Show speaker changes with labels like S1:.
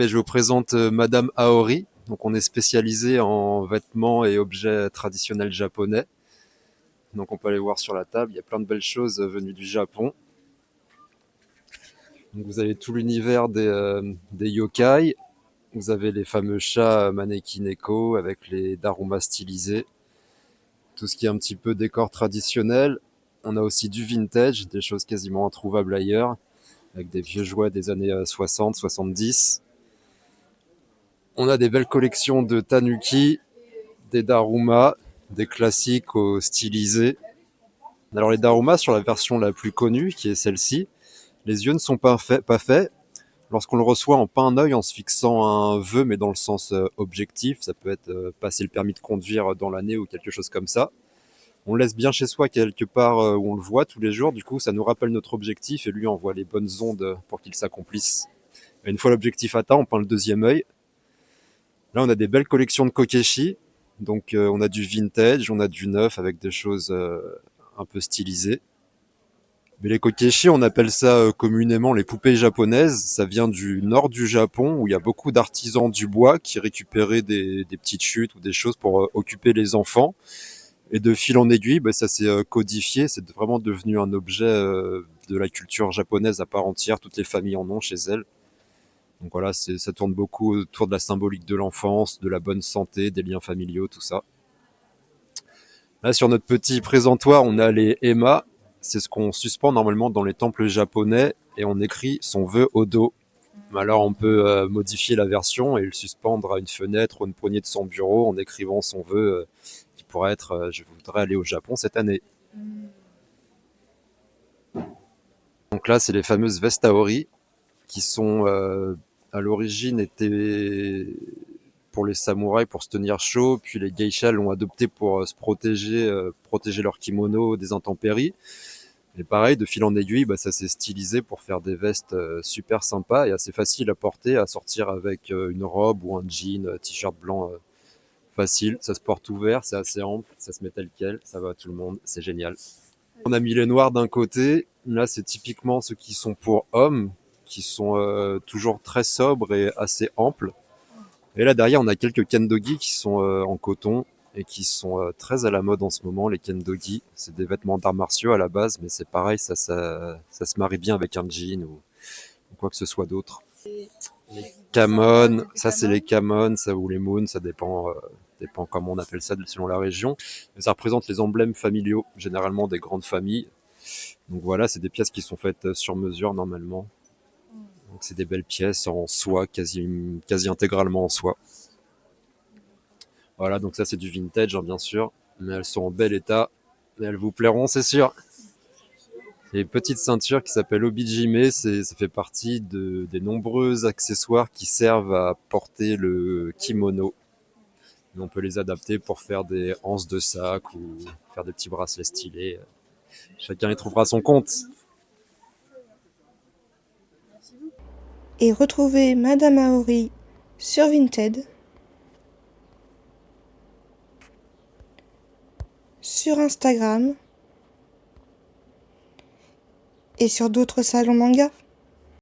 S1: Mais je vous présente Madame Aori. Donc on est spécialisé en vêtements et objets traditionnels japonais. Donc on peut aller voir sur la table, il y a plein de belles choses venues du Japon. Donc vous avez tout l'univers des yokai. Vous avez les fameux chats Maneki Neko avec les darumas stylisés. Tout ce qui est un petit peu décor traditionnel. On a aussi du vintage, des choses quasiment introuvables ailleurs, avec des vieux jouets des années 60, 70. On a des belles collections de tanuki, des daruma, des classiques au stylisés. Alors les daruma, sur la version la plus connue, qui est celle-ci, les yeux ne sont pas faits. Lorsqu'on le reçoit, on peint un œil en se fixant un vœu, mais dans le sens objectif. Ça peut être passer le permis de conduire dans l'année ou quelque chose comme ça. On le laisse bien chez soi quelque part où on le voit tous les jours. Du coup, ça nous rappelle notre objectif et lui envoie les bonnes ondes pour qu'il s'accomplisse. Et une fois l'objectif atteint, on peint le deuxième œil. Là, on a des belles collections de kokeshi. Donc, on a du vintage, on a du neuf avec des choses un peu stylisées. Mais les kokeshi, on appelle ça communément les poupées japonaises. Ça vient du nord du Japon où il y a beaucoup d'artisans du bois qui récupéraient des petites chutes ou des choses pour occuper les enfants. Et de fil en aiguille, bah, ça s'est codifié. C'est vraiment devenu un objet de la culture japonaise à part entière. Toutes les familles en ont chez elles. Donc voilà, ça tourne beaucoup autour de la symbolique de l'enfance, de la bonne santé, des liens familiaux, tout ça. Là, sur notre petit présentoir, on a les ema. C'est ce qu'on suspend normalement dans les temples japonais et on écrit son vœu au dos. Alors, on peut modifier la version et le suspendre à une fenêtre ou une poignée de son bureau en écrivant son vœu qui pourrait être je voudrais aller au Japon cette année. Donc là, c'est les fameuses vestes Aori qui sont à l'origine étaient pour les samouraïs pour se tenir chaud, puis les geishas l'ont adopté pour se protéger, protéger leur kimono des intempéries. Et pareil, de fil en aiguille, bah, ça s'est stylisé pour faire des vestes super sympas et assez faciles à porter, à sortir avec une robe ou un jean, t-shirt blanc facile. Ça se porte ouvert, c'est assez ample, ça se met tel quel, ça va à tout le monde, c'est génial. On a mis les noirs d'un côté, là c'est typiquement ceux qui sont pour hommes, qui sont toujours très sobres et assez amples. Et là derrière, on a quelques kendogi qui sont en coton et qui sont très à la mode en ce moment. Les kendogi, c'est des vêtements d'arts martiaux à la base, mais c'est pareil, ça se marie bien avec un jean ou quoi que ce soit d'autre. Les kamon, ça c'est les kamon, ça ou les moon, ça dépend comment on appelle ça selon la région. Mais ça représente les emblèmes familiaux, généralement des grandes familles. Donc voilà, c'est des pièces qui sont faites sur mesure normalement. Donc c'est des belles pièces en soie, quasi intégralement en soie. Voilà, donc ça c'est du vintage hein, bien sûr, mais elles sont en bel état, et elles vous plairont c'est sûr. Les petites ceintures qui s'appellent obijime, ça fait partie des nombreux accessoires qui servent à porter le kimono. Et on peut les adapter pour faire des anses de sac ou faire des petits bracelets stylés. Chacun y trouvera son compte.
S2: Et retrouvez Madame Aori sur Vinted, sur Instagram et sur d'autres salons manga.